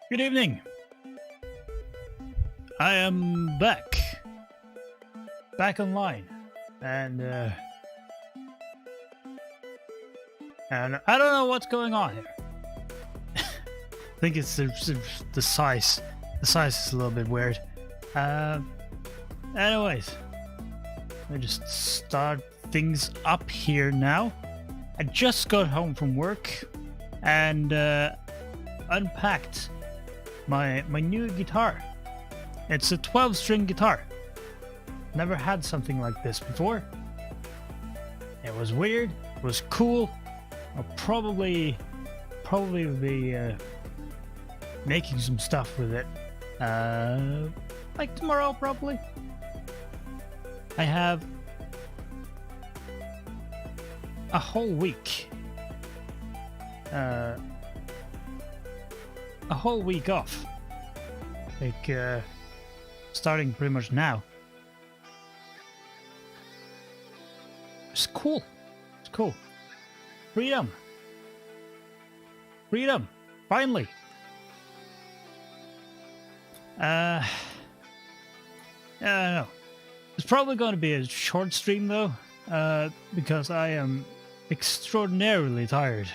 Good evening. I am back online, and I don't know what's going on here. I think it's the size. The size is a little bit weird. Anyways, let me just start things up here now. I just got home from work and unpacked my new guitar. It's a 12-string guitar. Never had something like this before. It was weird. It was cool. I'll probably be making some stuff with it. Like tomorrow, probably. I have a whole week. A whole week off. Like, starting pretty much now. It's cool. It's cool. Freedom. Freedom. Finally. I don't know. It's probably going to be a short stream though, because I am extraordinarily tired.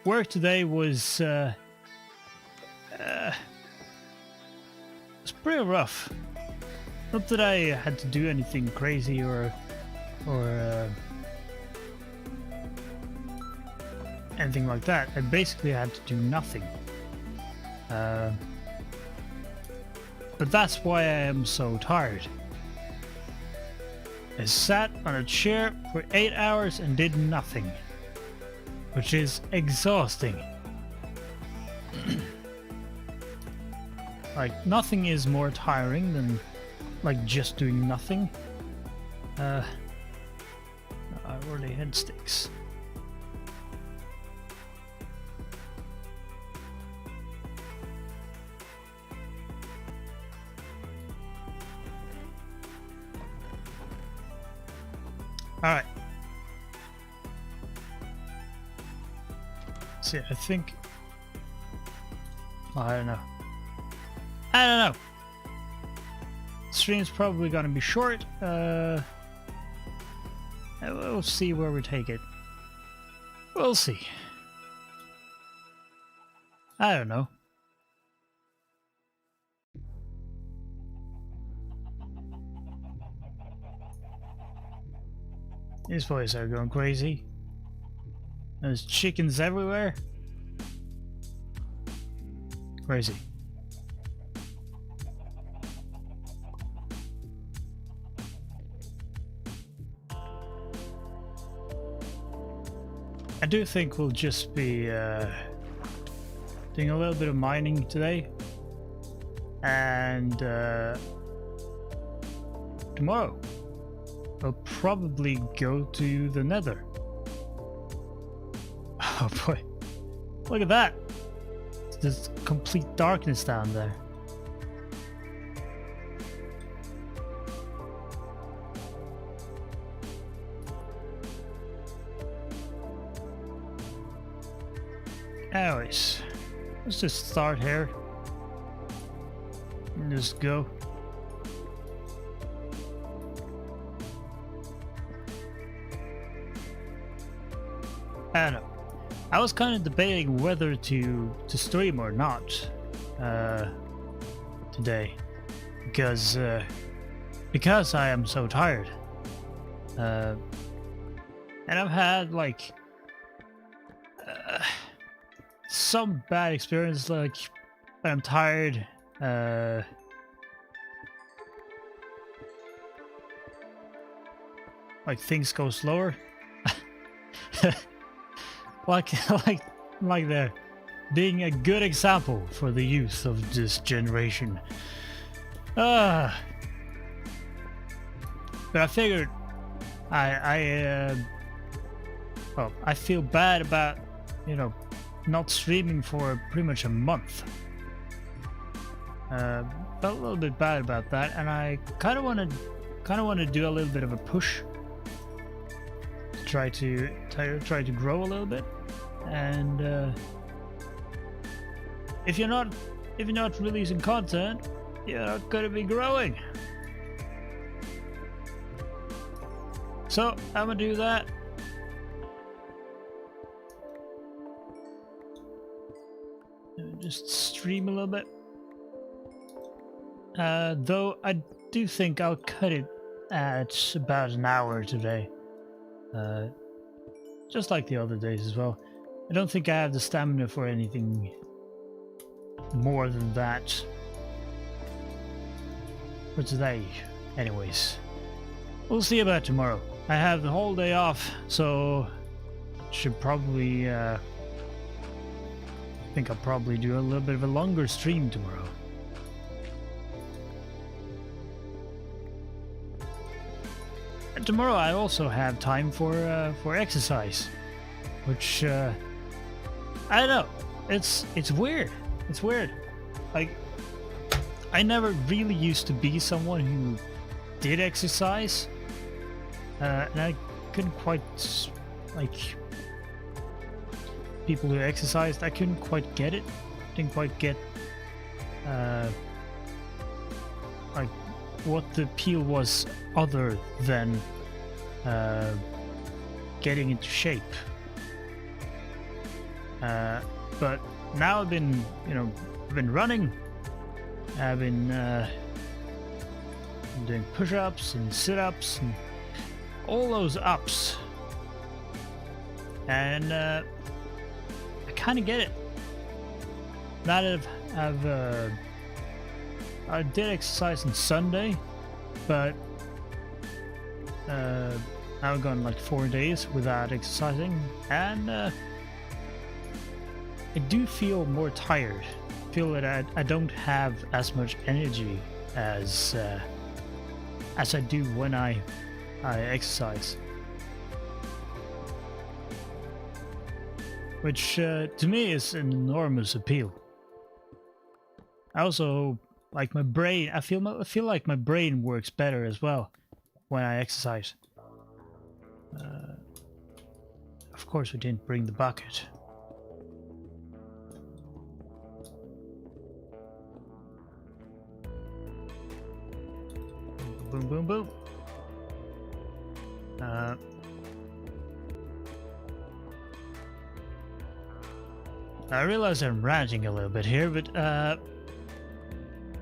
Work today was pretty rough. Not that I had to do anything crazy or anything like that. I basically had to do nothing. But that's why I am so tired. I sat on a chair for 8 hours and did nothing, which is exhausting. Like, nothing is more tiring than, like, just doing nothing. Where are the head sticks? Alright. See, I think... I don't know. I don't know. Stream's probably gonna be short. We'll see where we take it. We'll see. I don't know. These boys are going crazy. There's chickens everywhere. Crazy. I do think we'll just be doing a little bit of mining today, and tomorrow I'll probably go to the Nether. Oh boy, look at that! There's complete darkness down there. Anyways, let's just start here and just go. I don't know. I was kind of debating whether to stream or not today, because I am so tired, and I've had like some bad experience. Like when I'm tired, like things go slower. like they're being a good example for the youth of this generation. But I figured I feel bad about, you know, not streaming for pretty much a month. Felt a little bit bad about that, and I kind of want to do a little bit of a push. Try to grow a little bit, and if you're not releasing content, you're not gonna be growing. So I'm gonna do that. Just stream a little bit. Though I do think I'll cut it at about an hour today. Just like the other days as well. I don't think I have the stamina for anything more than that for today. Anyways, we'll see about tomorrow. I have the whole day off, so should probably I think I'll probably do a little bit of a longer stream tomorrow. And tomorrow I also have time for exercise, which I don't know. It's weird. It's weird. Like, I never really used to be someone who did exercise, and I couldn't quite, like, people who exercised, I couldn't quite get it. Didn't quite get like what the appeal was other than getting into shape. But now I've been running. I've been doing push-ups and sit-ups and all those ups, and I kind of get it. Now that I did exercise on Sunday, but I've gone like 4 days without exercising, and I do feel more tired. I feel that I don't have as much energy as I do when I exercise, which to me is an enormous appeal. I also like my brain. I feel like my brain works better as well when I exercise. Of course, we didn't bring the bucket. Boom, boom, boom. I realize I'm ranting a little bit here, but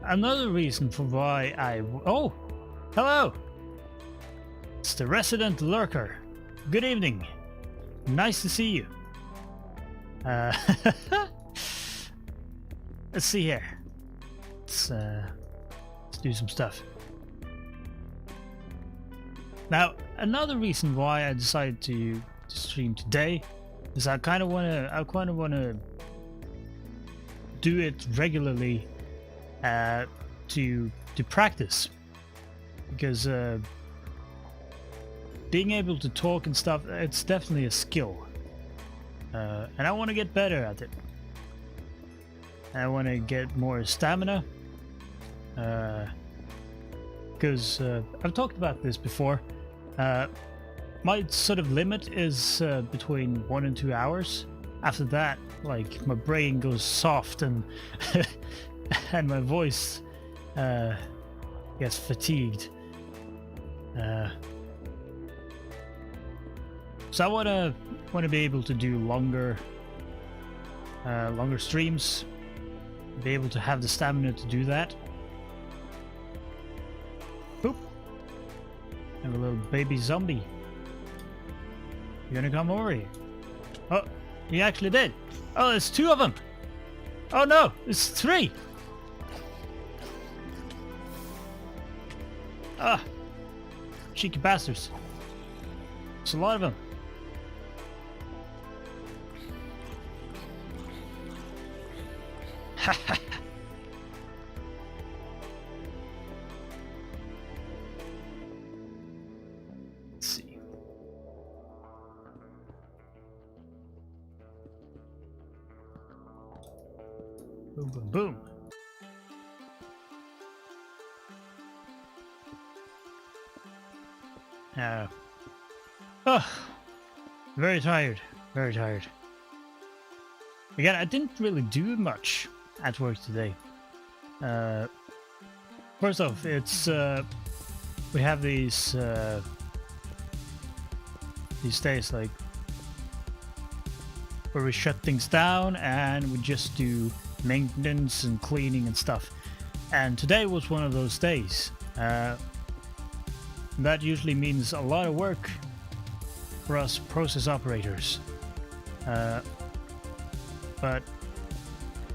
another reason for why oh, hello! It's the resident lurker. Good evening. Nice to see you. Let's see here. Let's do some stuff. Now, another reason why I decided to stream today is I kind of want to do it regularly to practice, because being able to talk and stuff, it's definitely a skill. And I want to get better at it. I want to get more stamina. Because I've talked about this before. My sort of limit is between 1 and 2 hours. After that, like, my brain goes soft and and my voice gets fatigued. So I want to be able to do longer streams, be able to have the stamina to do that. Boop. Have a little baby zombie. You gonna come over here? Oh, he actually did. Oh, there's 2 of them. Oh no, it's 3. Ah, cheeky bastards. There's a lot of them. Ha ha. Let's see. Boom, boom, boom. Oh, very tired. Very tired. Again, I didn't really do much at work today. First off, it's we have these days like where we shut things down and we just do maintenance and cleaning and stuff. And today was one of those days. That usually means a lot of work for us process operators. But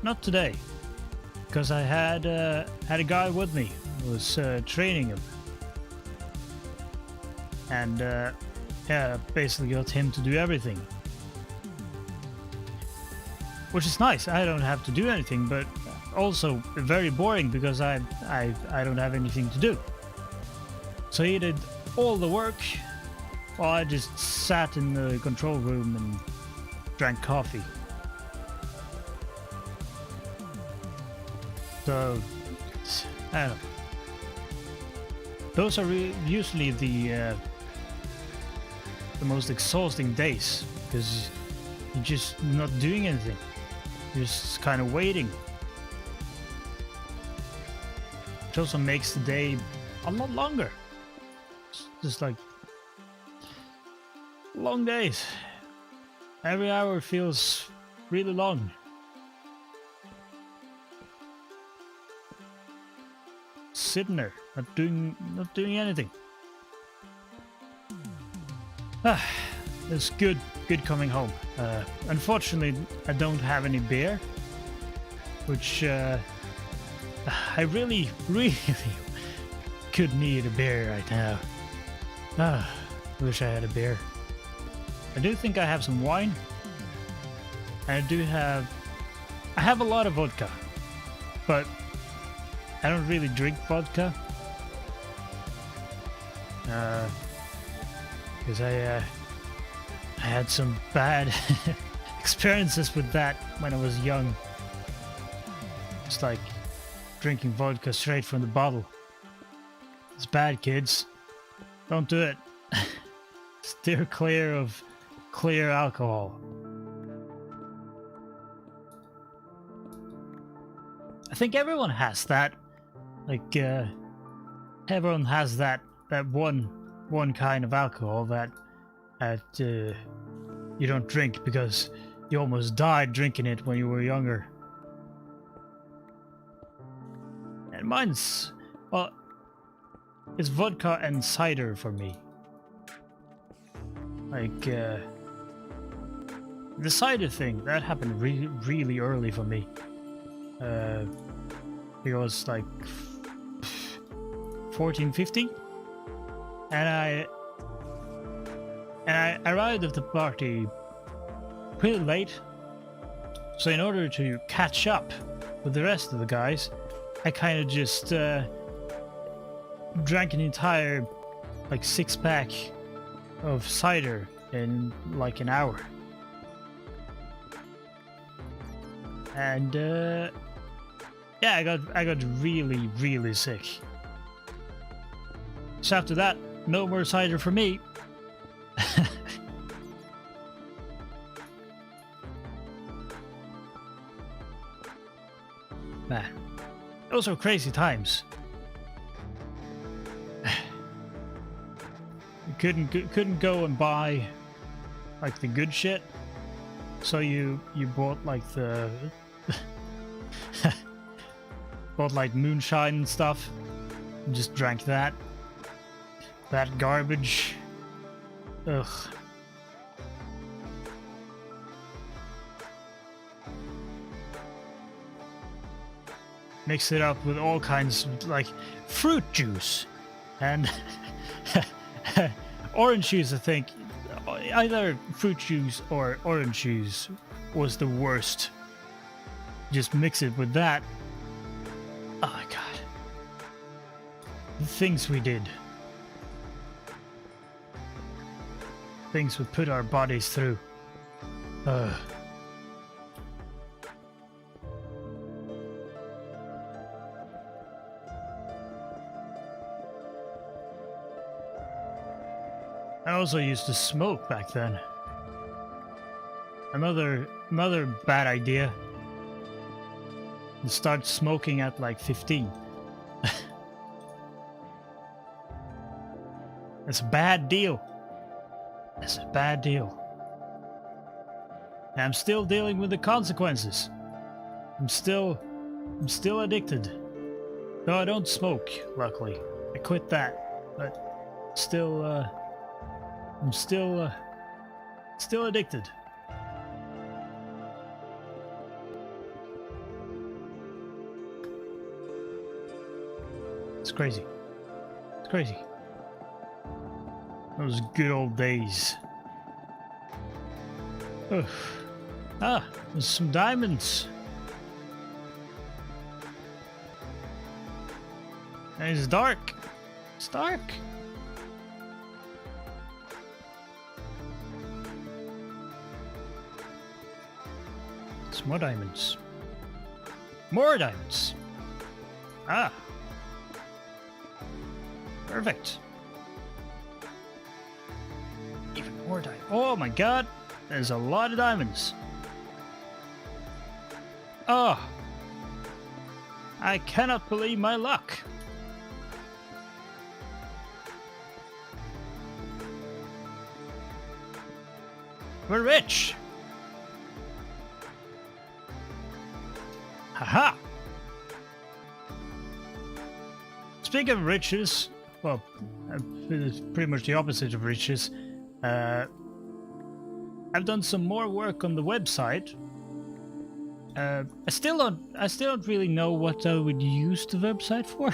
not today, because I had a guy with me who was training him, and yeah, basically got him to do everything, which is nice. I don't have to do anything, but also very boring because I don't have anything to do. So he did all the work while I just sat in the control room and drank coffee. So, I don't know. Those are usually the most exhausting days, because you're just not doing anything. You're just kind of waiting. Which also makes the day a lot longer. It's just like long days. Every hour feels really long. Sitting there, not doing anything. It's good coming home. Unfortunately, I don't have any beer, which I really could need a beer right now. Wish I had a beer. I do think I have some wine. I have a lot of vodka, but I don't really drink vodka. Because I had some bad experiences with that when I was young. It's like drinking vodka straight from the bottle. It's bad, kids. Don't do it. Steer clear of clear alcohol. I think everyone has that. Like, everyone has that one kind of alcohol that you don't drink because you almost died drinking it when you were younger. And mine's, well, it's vodka and cider for me. Like, the cider thing, that happened really early for me. It was like 14, 15, and I arrived at the party pretty late. So in order to catch up with the rest of the guys, I kind of just drank an entire like 6-pack of cider in like an hour. And yeah, I got really, really sick. So after that, no more cider for me. Man, those are crazy times. You couldn't go and buy like the good shit, so you bought like the bought like moonshine and stuff, and just drank that garbage. Ugh. Mix it up with all kinds of like fruit juice and orange juice. I think either fruit juice or orange juice was the worst. Just mix it with that. Oh my god. The things we did. Things we put our bodies through. I also used to smoke back then. Another bad idea. Start smoking at like 15. That's a bad deal. That's a bad deal. And I'm still dealing with the consequences. I'm still addicted. Though I don't smoke, luckily. I quit that. But still I'm still addicted. It's crazy. It's crazy. Those good old days. Ugh. Ah, there's some diamonds. And it's dark. It's dark. Some more diamonds. More diamonds. Ah. Perfect. Even more diamonds. Oh my god. There's a lot of diamonds. Oh. I cannot believe my luck. We're rich. Haha. Speaking of riches, well, it's pretty much the opposite of riches. I've done some more work on the website. I still don't really know what I would use the website for.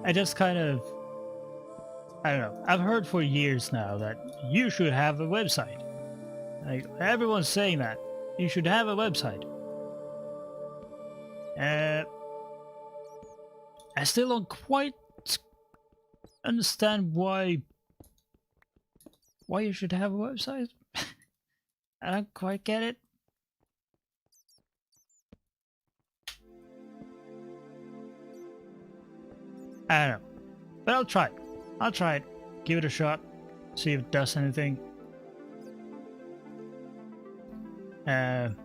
I just kind of, I don't know. I've heard for years now that you should have a website. Like everyone's saying that you should have a website. I still don't quite understand why you should have a website. I don't quite get it. I don't know. But I'll try it. I'll try it. Give it a shot. See if it does anything. And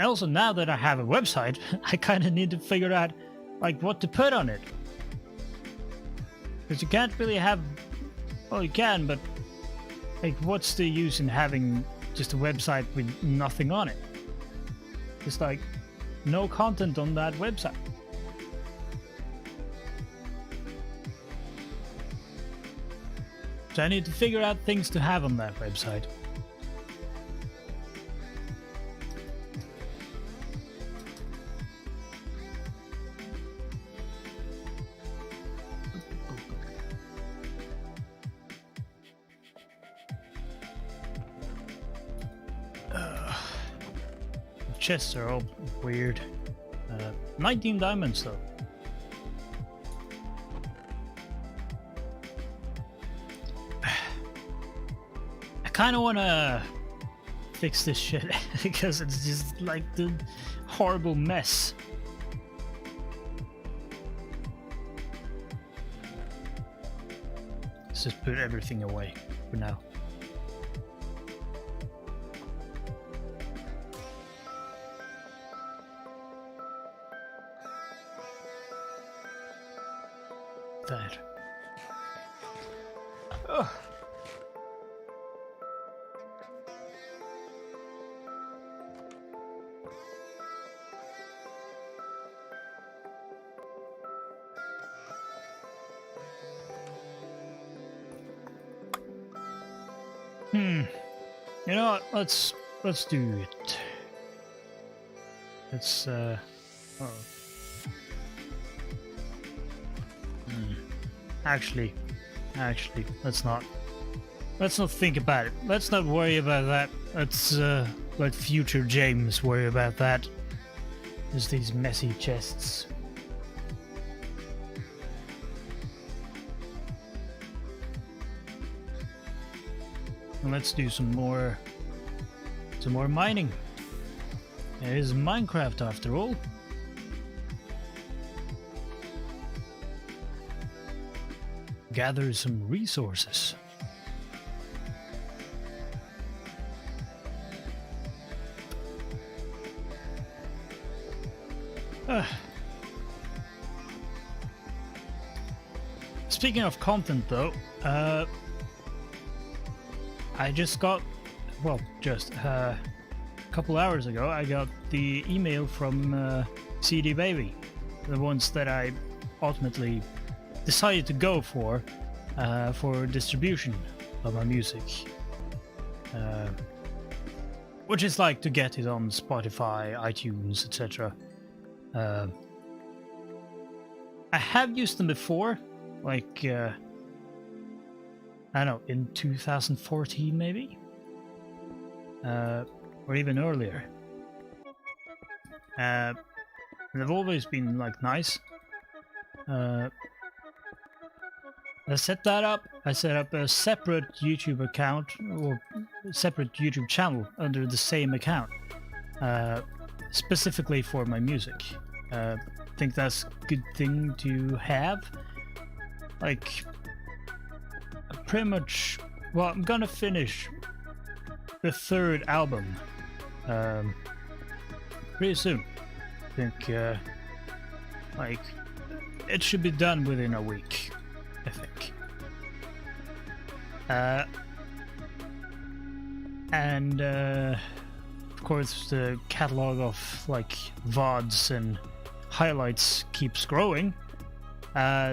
also, now that I have a website, I kind of need to figure out like what to put on it. Because you can't really have... Well, you can, but like what's the use in having just a website with nothing on it? Just like no content on that website. So I need to figure out things to have on that website. Chests are all weird. 19 diamonds though. kind of want to fix this shit because it's just like the horrible mess. Let's just put everything away for now. That. Ugh. You know what? Let's do it. Let's Actually, let's not think about it. Let's not worry about that. Let's let future James worry about that. There's these messy chests. And let's do some more mining. It is Minecraft after all. Gather some resources. Speaking of content though, I just got, well, just a couple hours ago, I got the email from CD Baby, the ones that I ultimately decided to go for distribution of my music, which is like to get it on Spotify, iTunes, etc. I have used them before, like I don't know, in 2014 maybe, or even earlier. And they've always been like nice. I set that up. I set up a separate YouTube account or separate YouTube channel under the same account, specifically for my music. I think that's a good thing to have. Like, pretty much, well, I'm gonna finish the third album pretty soon. I think, like, it should be done within a week. I think. And of course the catalog of like VODs and highlights keeps growing.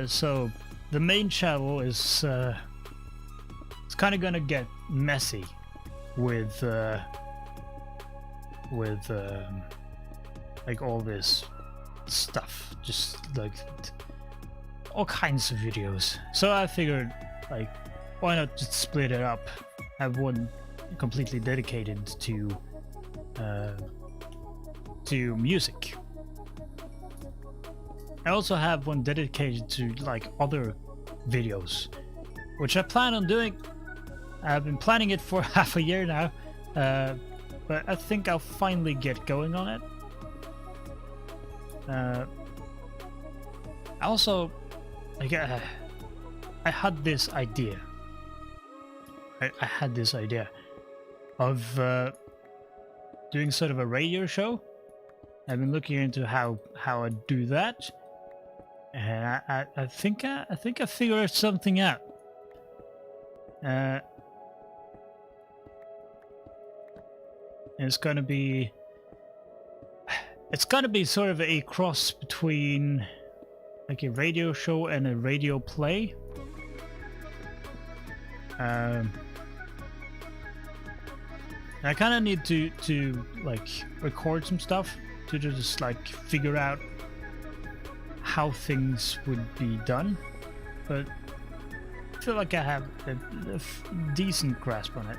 So the main channel is it's kind of gonna get messy with like all this stuff, just like all kinds of videos. So I figured, like, why not just split it up? Have one completely dedicated to music. I also have one dedicated to like other videos, which I plan on doing. I've been planning it for half a year now, but I think I'll finally get going on it. Also, like, I had this idea. I had this idea of doing sort of a radio show. I've been looking into how I do that, and I think I figured something out. And it's gonna be sort of a cross between like a radio show and a radio play. I kind of need to like record some stuff to just like figure out how things would be done, but I feel like I have a decent grasp on it.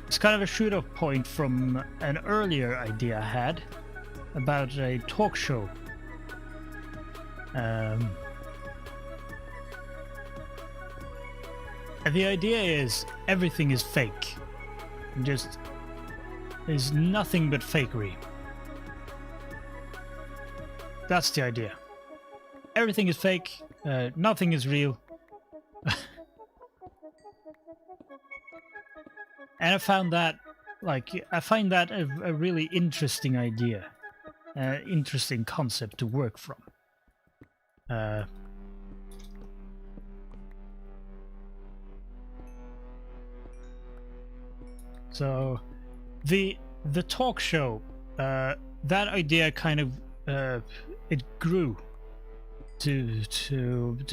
It's kind of a shoot-off point from an earlier idea I had about a talk show. And the idea is everything is fake. Just there's nothing but fakery. That's the idea. Everything is fake, nothing is real. And I found that, I find that a really interesting idea, interesting concept to work from. So, the talk show, that idea kind of it grew to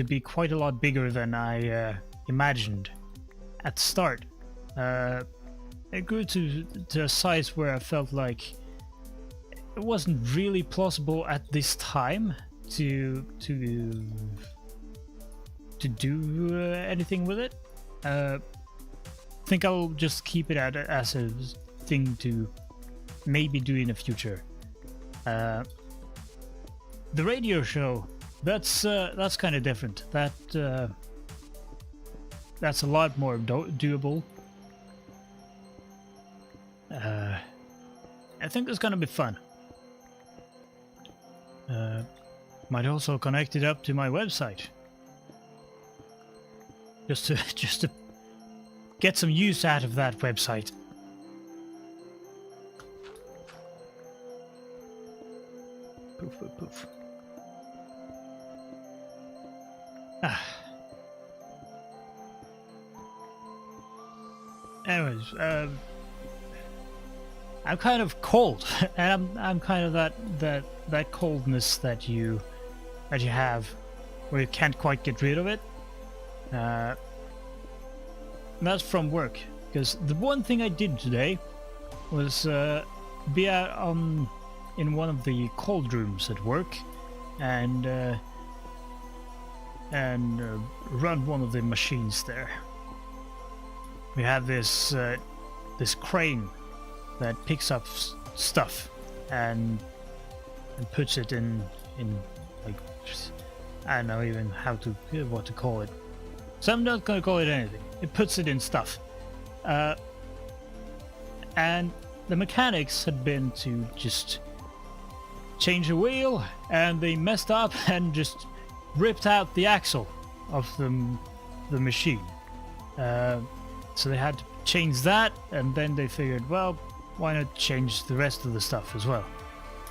be quite a lot bigger than I imagined at the start. It grew to a size where I felt like it wasn't really plausible at this time to do anything with it. I think I'll just keep it as a thing to maybe do in the future. The radio show, that's kind of different. That's a lot more doable. I think it's gonna be fun. Might also connect it up to my website, just to get some use out of that website. Poof, poof, poof. Anyways, I'm kind of cold, and I'm kind of that coldness that you have, where you can't quite get rid of it. That's from work, because the one thing I did today was be out in one of the cold rooms at work, and run one of the machines there. We have this crane that picks up stuff and puts it in like, I don't know even what to call it. So I'm not gonna call it anything. It puts it in stuff. And the mechanics had been to just change a wheel, and they messed up and just ripped out the axle of the machine. So they had to change that, and then they figured, well, why not change the rest of the stuff as well?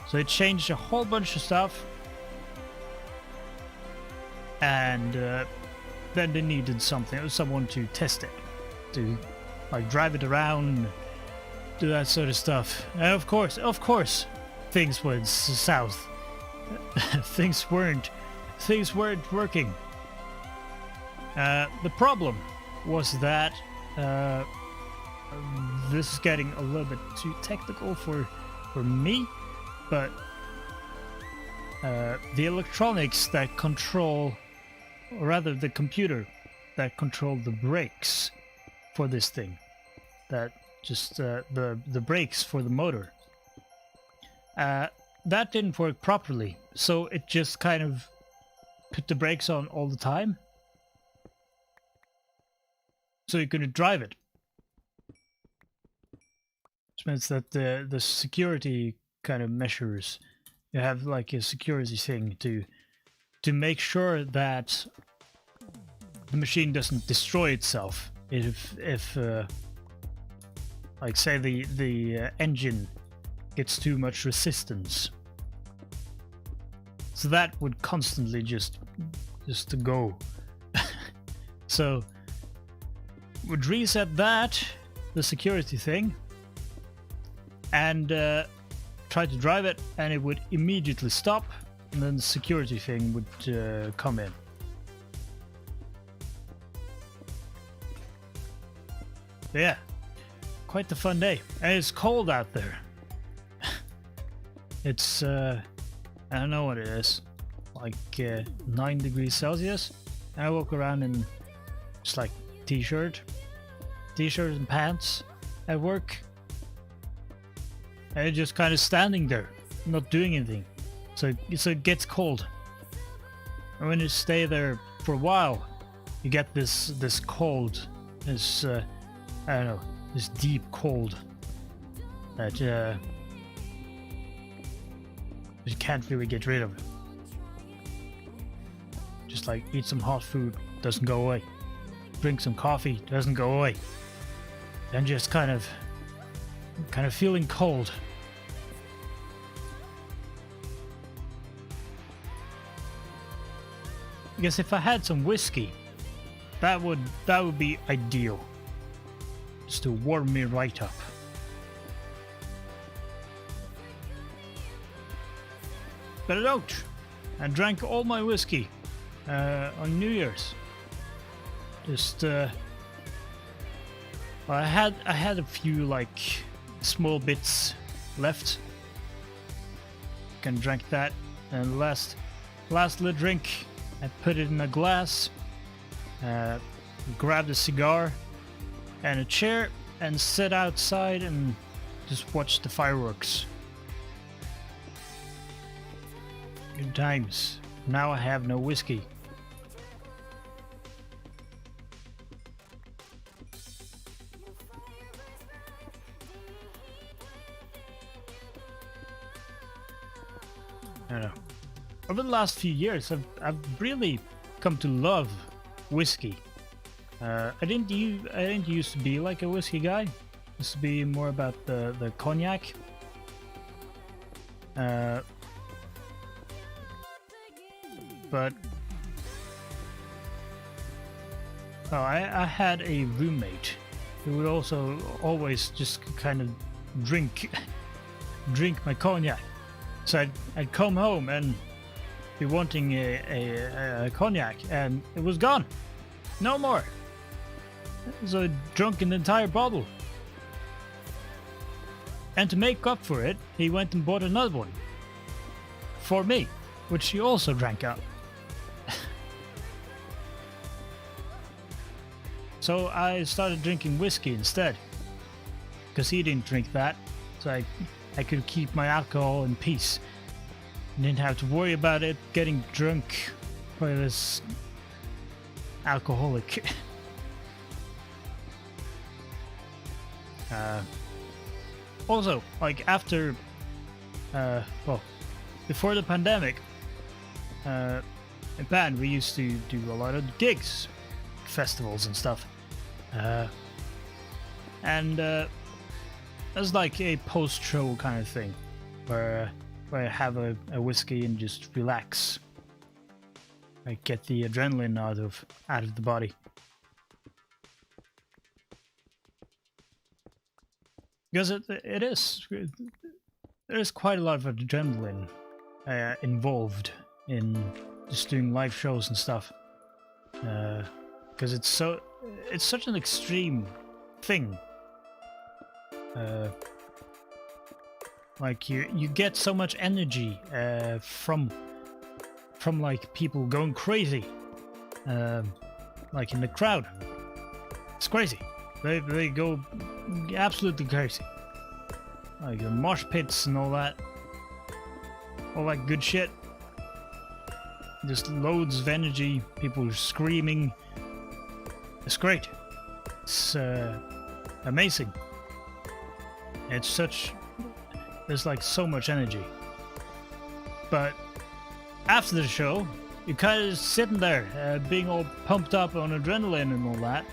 So they changed a whole bunch of stuff, and then they needed someone to test it, to like drive it around, do that sort of stuff. And of course, things went south. things weren't working. The problem was that this is getting a little bit too technical for me, but the electronics that control, or rather the computer that controlled the brakes for this thing, that just the brakes for the motor, that didn't work properly, so it just kind of put the brakes on all the time, so you couldn't drive it. Which means that the security kind of measures, you have like a security thing to make sure that the machine doesn't destroy itself if like say the engine gets too much resistance. So that would constantly just to go. So would reset that, the security thing, and try to drive it, and it would immediately stop, and then the security thing would come in. But yeah, quite the fun day, and it's cold out there. It's I don't know what it is, like 9 degrees Celsius. And I walk around in just like t-shirt and pants at work, and just kind of standing there, not doing anything. So it gets cold, and when you stay there for a while, you get this cold this I don't know, this deep cold that you can't really get rid of. Just like eat some hot food, doesn't go away. Drink some coffee, doesn't go away. Then just kind of feeling cold. Because if I had some whiskey, that would be ideal. Just to warm me right up. But I don't. I drank all my whiskey on New Year's. Just well, I had a few like small bits left. Can drink that, and last little drink, I put it in a glass. Grabbed a cigar and a chair and sat outside and just watched the fireworks. Good times. Now I have no whiskey. I don't know. Over the last few years, I've really come to love whiskey. I didn't used to be like a whiskey guy. Used to be more about the cognac. But I had a roommate who would also always just kind of drink my cognac. So I'd come home and be wanting a cognac, and it was gone. No more. So I drunk an entire bottle. And to make up for it, he went and bought another one. For me, which he also drank up. So I started drinking whiskey instead. Because he didn't drink that. So I could keep my alcohol in peace. Didn't have to worry about it getting drunk by this alcoholic. Also, like after, well, before the pandemic, in band we used to do a lot of gigs, festivals and stuff, and it was like a post-show kind of thing, where I have a whiskey and just relax, like get the adrenaline out of the body. Because there's quite a lot of adrenaline involved in just doing live shows and stuff. Because it's such an extreme thing. Like you get so much energy from like people going crazy, like in the crowd. It's crazy. They go absolutely crazy. Like the mosh pits and all that good shit. Just loads of energy, people screaming. It's great. It's amazing. There's like so much energy. But after the show, you're kind of sitting there, being all pumped up on adrenaline and all that.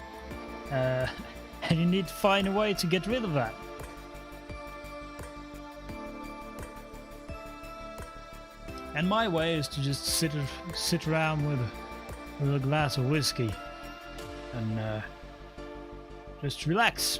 And you need to find a way to get rid of that. And my way is to just sit around with a glass of whiskey and just relax.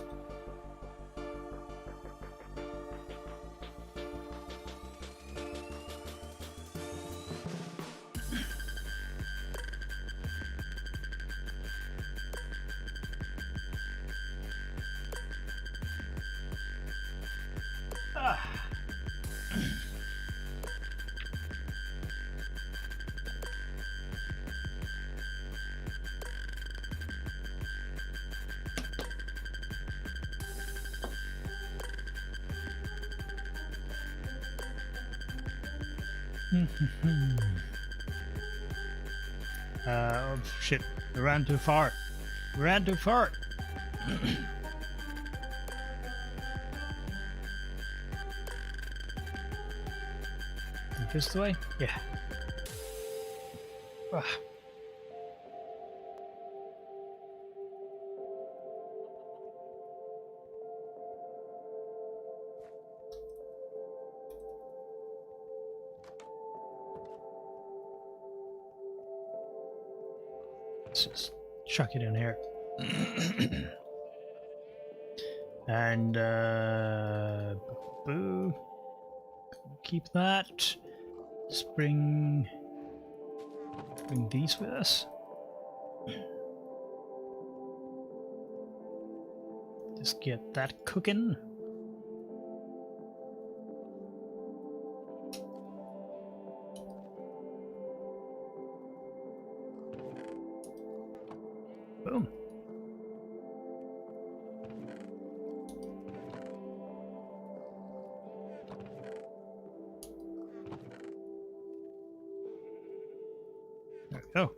Oh shit, we ran too far. This way? Yeah. Ah. Let's just chuck it in here. And boo. Keep that. Just bring these with us. Just get that cooking. Boom. There we go.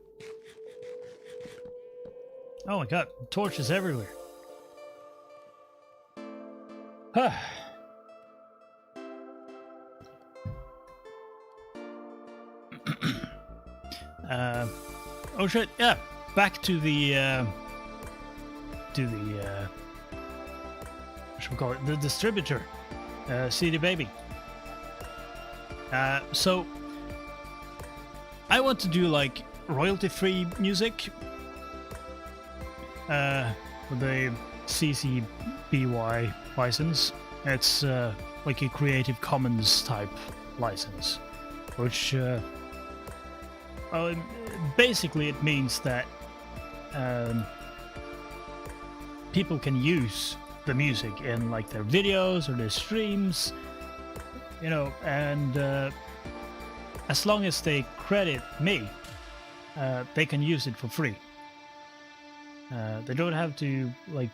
Oh my god, torches everywhere. Huh. Oh shit, yeah. Back to the what should we call it? The distributor, CD Baby. So I want to do like royalty-free music with the CC BY license. It's like a Creative Commons type license, which basically it means that people can use the music in like their videos or their streams, you know, and as long as they credit me, they can use it for free. They don't have to like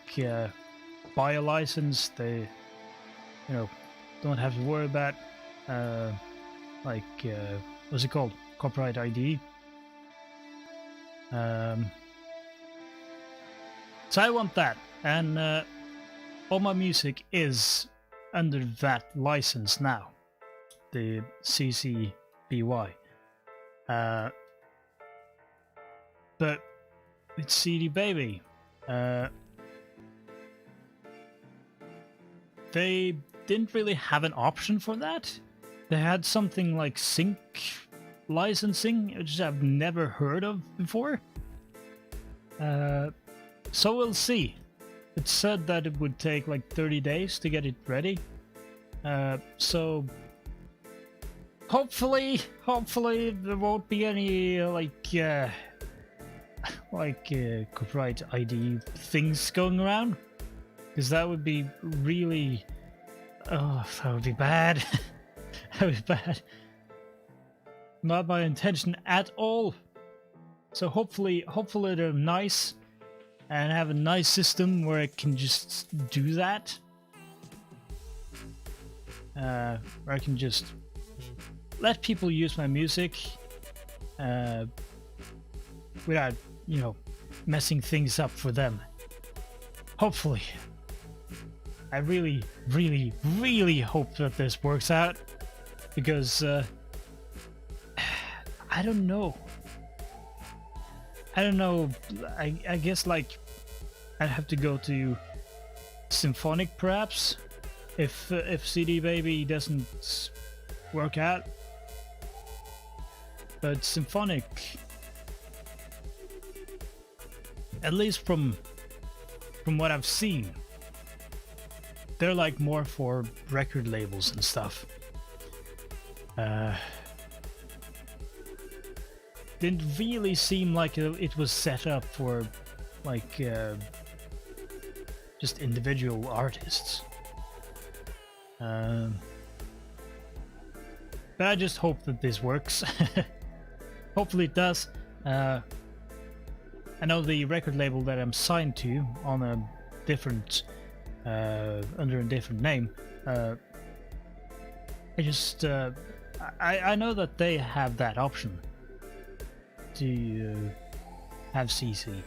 buy a license. They, you know, don't have to worry about like what's it called? Copyright ID. So I want that, and all my music is under that license now, the CC BY. But with CD Baby, they didn't really have an option for that. They had something like sync licensing, which I've never heard of before. So we'll see. It said that it would take like 30 days to get it ready. So hopefully there won't be any copyright ID things going around, because that would be really, that would be bad. That would be bad. Not my intention at all. So hopefully they're nice and have a nice system where I can just do that. Where I can just let people use my music without, you know, messing things up for them. Hopefully. I really, really, really hope that this works out, because I don't know. I guess like I'd have to go to Symphonic perhaps if CD Baby doesn't work out. But Symphonic, at least from what I've seen, they're like more for record labels and stuff. Didn't really seem like it was set up for like just individual artists. But I just hope that this works. Hopefully it does. I know the record label that I'm signed to on a different under a different name. I know that they have that option to have CC.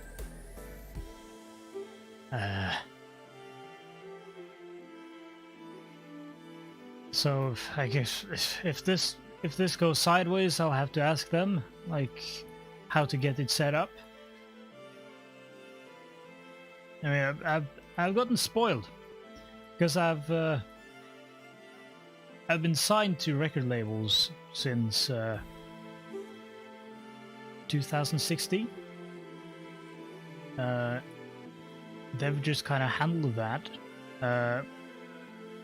So I guess if this goes sideways, I'll have to ask them like how to get it set up. I mean, I've gotten spoiled because I've been signed to record labels since 2016. They've just kind of handled that.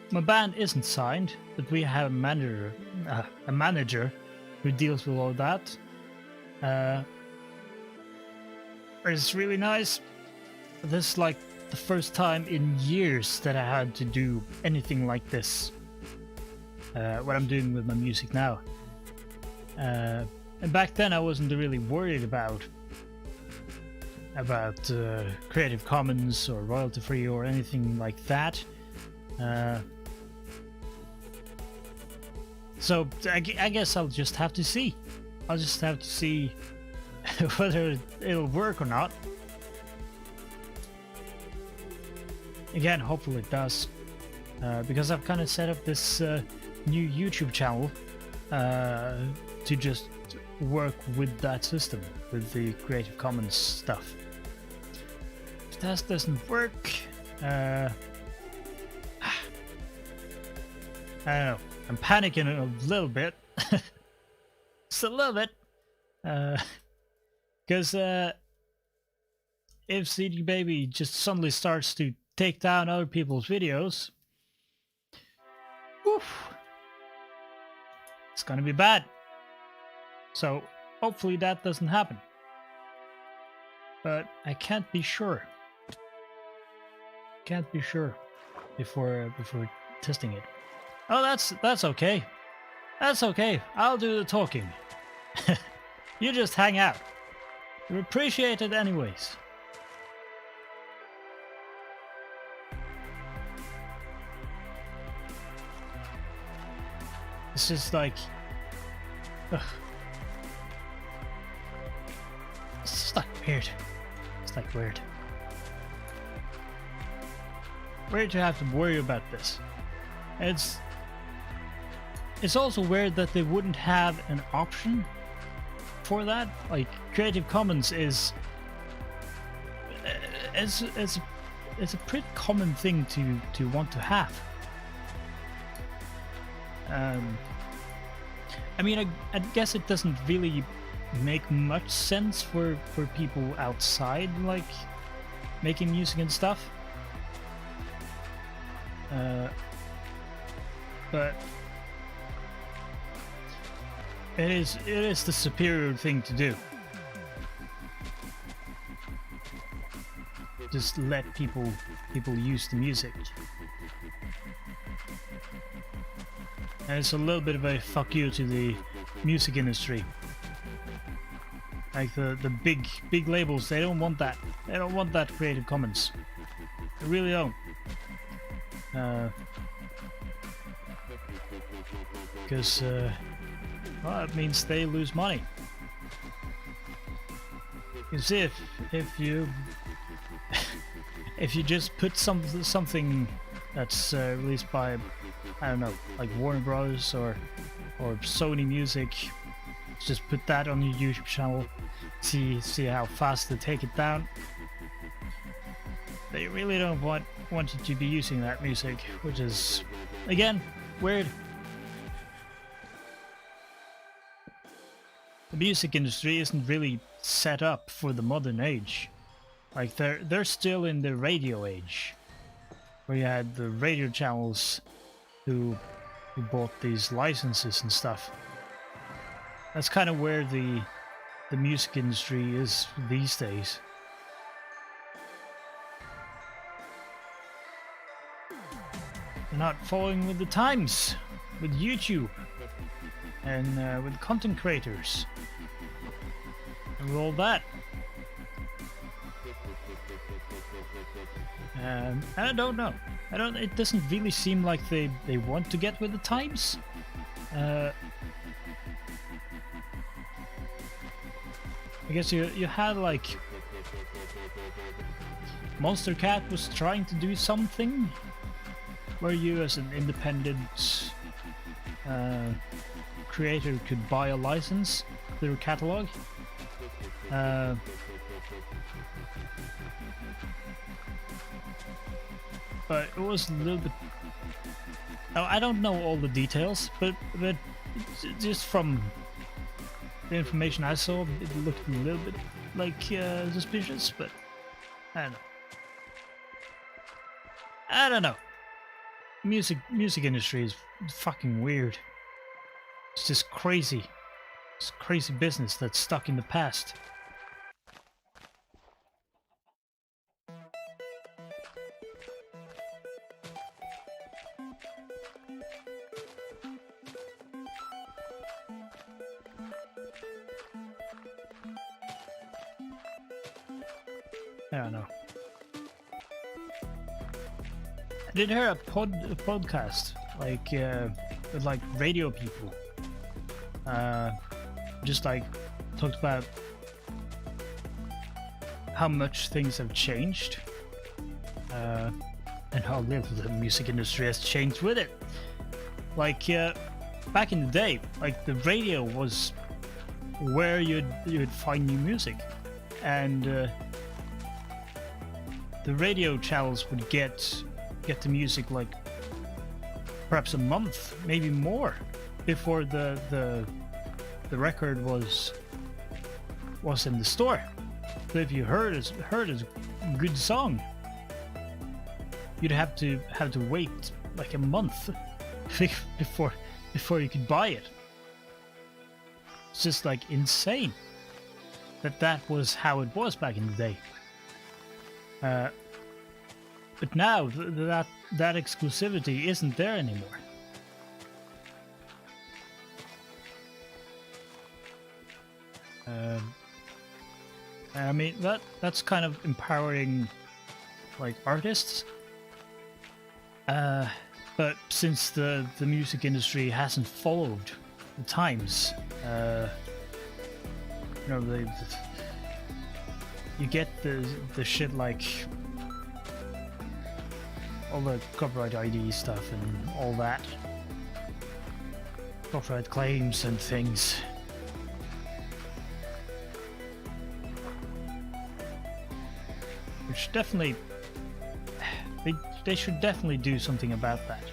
My band isn't signed, but we have a manager who deals with all that. It's really nice. This is like the first time in years that I had to do anything like this. What I'm doing with my music now. And back then I wasn't really worried about Creative Commons or royalty free or anything like that. So I guess I'll just have to see. I'll just have to see whether it'll work or not. Again, hopefully it does, because I've kind of set up this new YouTube channel to just work with that system, with the Creative Commons stuff. If that doesn't work, I don't know. I'm panicking a little bit. Just a little bit. Because if CD Baby just suddenly starts to take down other people's videos, oof, it's gonna be bad. So hopefully that doesn't happen. But I can't be sure. Can't be sure before testing it. Oh, that's okay. That's okay. I'll do the talking. You just hang out. You appreciate it anyways. This is like... Ugh. It's just like weird. It's like weird. Weird to have to worry about this. It's also weird that they wouldn't have an option for that. Like, Creative Commons is it's a pretty common thing to want to have. I mean, I guess it doesn't really make much sense for people outside, like making music and stuff. But it is the superior thing to do. Just let people use the music. And it's a little bit of a fuck you to the music industry. Like the big labels, they don't want that. They don't want that Creative Commons. They really don't. Because well, it means they lose money. Because if you if you just put something that's released by, I don't know, like Warner Bros. or Sony Music, just put that on your YouTube channel, see how fast they take it down. They really don't want you to be using that music, which is, again, weird. The music industry isn't really set up for the modern age. Like they're still in the radio age, where you had the radio channels who bought these licenses and stuff. That's kind of where the music industry is these days. They're not following with the times, with YouTube and with content creators and with all that. I don't know. It doesn't really seem like they want to get with the times. I guess you had like Monster Cat was trying to do something where you, as an independent creator, could buy a license through a catalog. But it was a little bit. I don't know all the details, but just from the information I saw, it looked a little bit like suspicious. But I don't know. I don't know. Music industry is fucking weird. It's just crazy. It's crazy business that's stuck in the past. I don't know. I did hear a podcast with like radio people. Just like talked about how much things have changed, and how little the music industry has changed with it. Like back in the day, like the radio was where you'd find new music, and the radio channels would get the music like perhaps a month, maybe more, before the record was in the store. So if you heard a good song, you'd have to wait like a month before you could buy it. It's just like insane that was how it was back in the day. But now that exclusivity isn't there anymore. I mean that's kind of empowering like artists. But since the music industry hasn't followed the times, you know, you get the shit like all the copyright ID stuff and all that, copyright claims and things. Which definitely, they should definitely do something about that.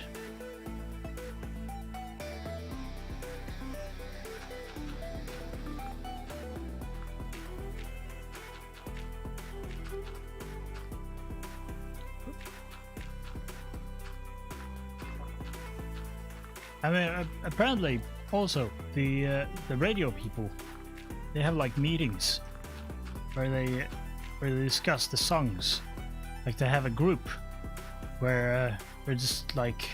I mean, apparently, also the radio people, they have like meetings where they discuss the songs. Like they have a group where they just like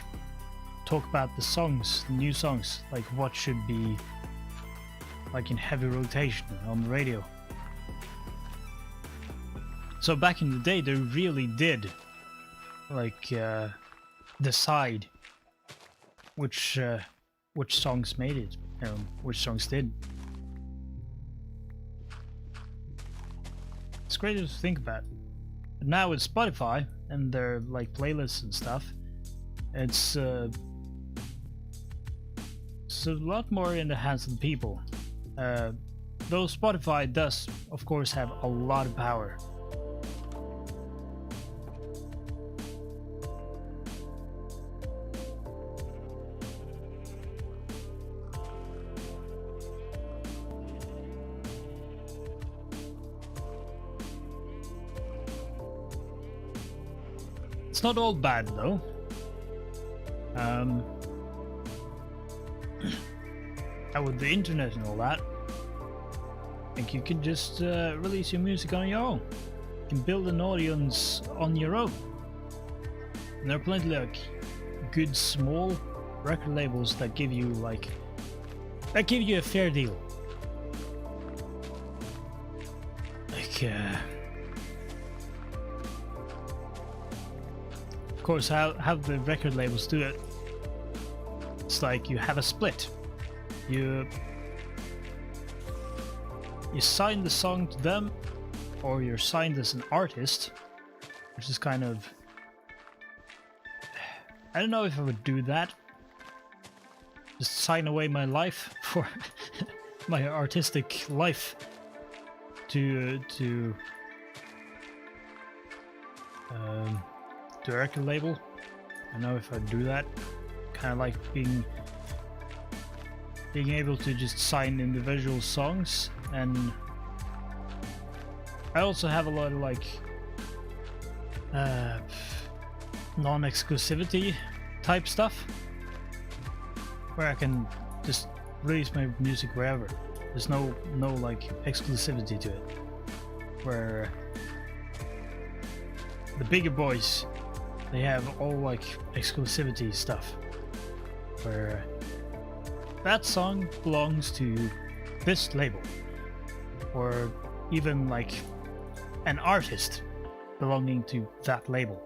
talk about the songs, the new songs, like what should be like in heavy rotation on the radio. So back in the day, they really did like decide which songs made it, which songs did. It's great to think about. But now with Spotify and their like playlists and stuff, it's a lot more in the hands of the people. Though Spotify does, of course, have a lot of power. It's not all bad though. And with the internet and all that, I think you can just release your music on your own. You can build an audience on your own. And there are plenty like good small record labels that give you a fair deal. Like of course, how the record labels do it, it's like you have a split. You sign the song to them, or you're signed as an artist, which is kind of... I don't know if I would do that. Just sign away my life for my artistic life to a record label. I don't know if I'd do that. Kind of like being able to just sign individual songs, and I also have a lot of like non-exclusivity type stuff where I can just release my music wherever. There's no like exclusivity to it, where the bigger boys, they have all like exclusivity stuff where that song belongs to this label, or even like an artist belonging to that label.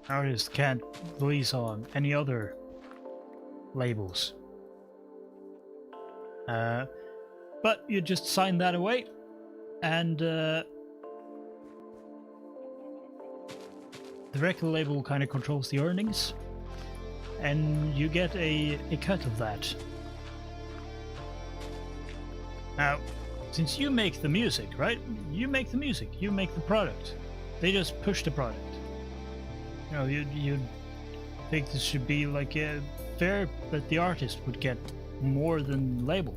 Artists can't release on any other labels. But you just sign that away, and the record label kind of controls the earnings, and you get a cut of that. Now, since you make the music, right? You make the music, you make the product. They just push the product. You know, you think this should be like fair that the artist would get more than the label.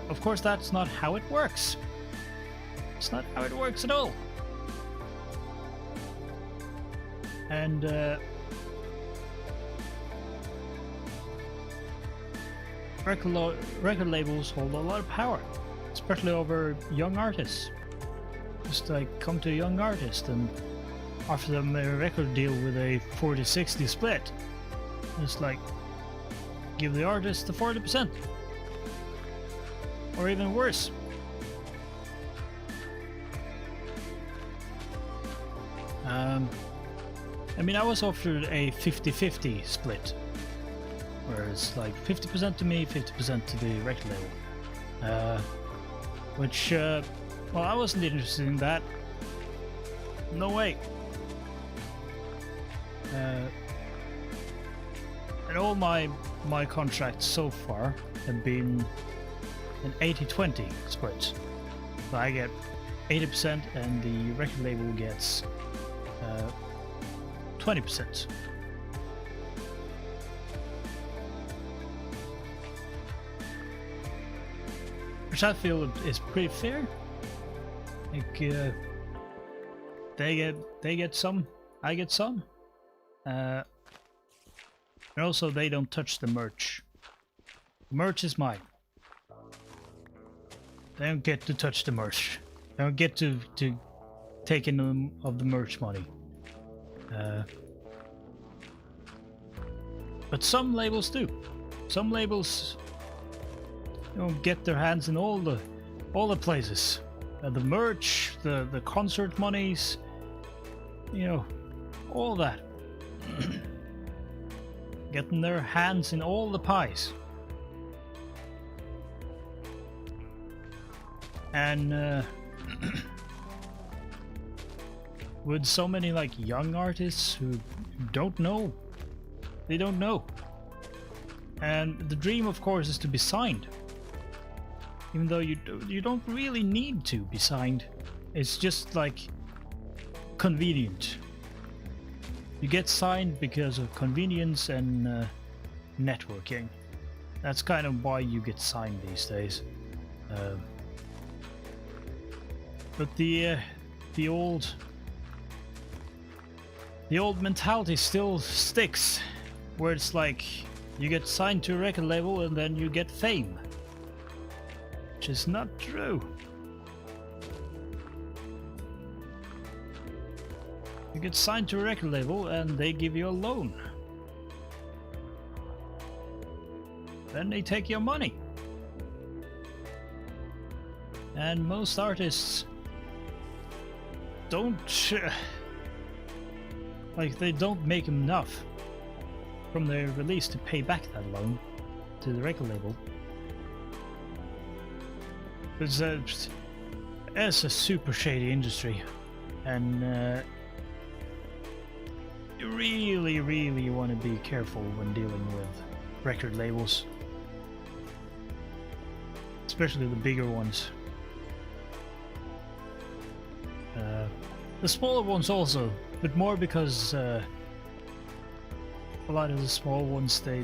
Of course, that's not how it works. It's not how it works at all. And record labels hold a lot of power, especially over young artists. Just like come to a young artist and offer them a record deal with a 40-60 split. Just like give the artist the 40%. Or even worse. I mean, I was offered a 50-50 split, where it's like 50% to me, 50% to the record label. Which, well, I wasn't interested in that. No way. And all my contracts so far have been an 80-20 split. So I get 80% and the record label gets 20%. Which I feel is pretty fair. Like they get some, I get some. And also they don't touch the merch. The merch is mine. They don't get to touch the merch. They don't get to take in of the merch money. But some labels do. Some labels, you know, get their hands in all the places. The merch, the concert monies, you know, all that. Getting their hands in all the pies. And with so many like young artists who don't know, they don't know. And the dream, of course, is to be signed. Even though you don't really need to be signed. It's just like convenient. You get signed because of convenience and networking. That's kind of why you get signed these days. But the old mentality still sticks, where it's like you get signed to a record label and then you get fame, which is not true. You get signed to a record label and they give you a loan. Then they take your money. And most artists don't like, they don't make enough from their release to pay back that loan to the record label. Because It's a super shady industry, and you really want to be careful when dealing with record labels, especially the bigger ones. The smaller ones also, but more because a lot of the small ones they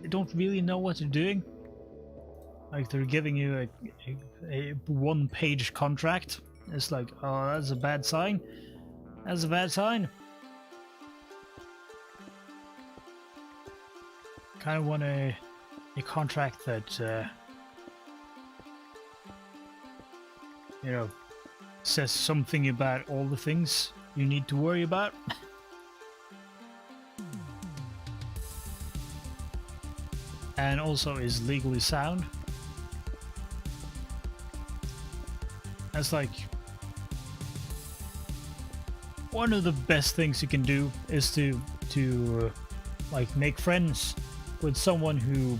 don't really know what they're doing. Like, they're giving you a one-page contract. It's like, oh, that's a bad sign. That's a bad sign. Kind of want a contract that you know, says something about all the things you need to worry about. And also is legally sound. That's like one of the best things you can do is to like make friends with someone who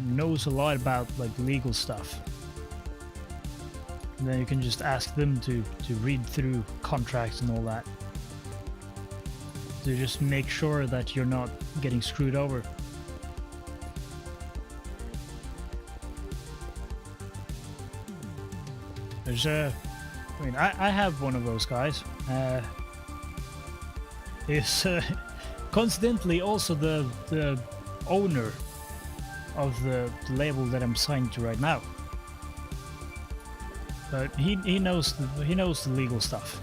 knows a lot about like legal stuff. And then you can just ask them to read through contracts and all that, to just make sure that you're not getting screwed over. There's I mean, I have one of those guys. He's coincidentally also the owner of the label that I'm signed to right now. But he knows the legal stuff.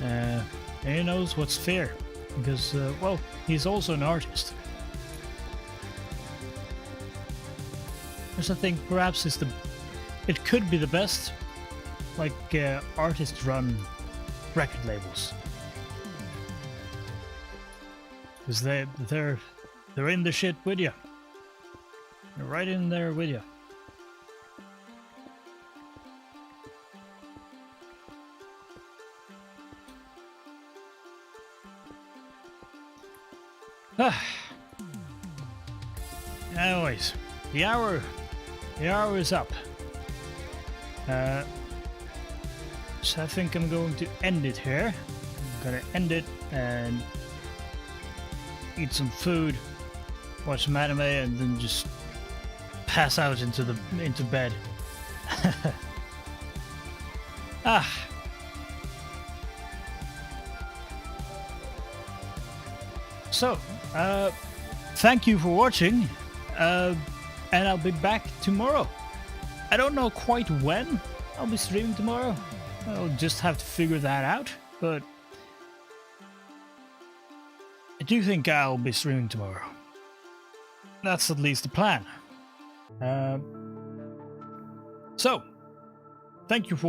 And he knows what's fair, because well, he's also an artist. Which I think perhaps is it could be the best, like artist-run record labels, because they're in the shit with you. They're right in there with you. Anyways, the hour is up. So I think I'm going to end it here. I'm gonna end it and eat some food, watch some anime, and then just pass out into bed. So, thank you for watching, and I'll be back tomorrow. I don't know quite when I'll be streaming tomorrow. I'll just have to figure that out, but I do think I'll be streaming tomorrow. That's at least the plan. So, thank you for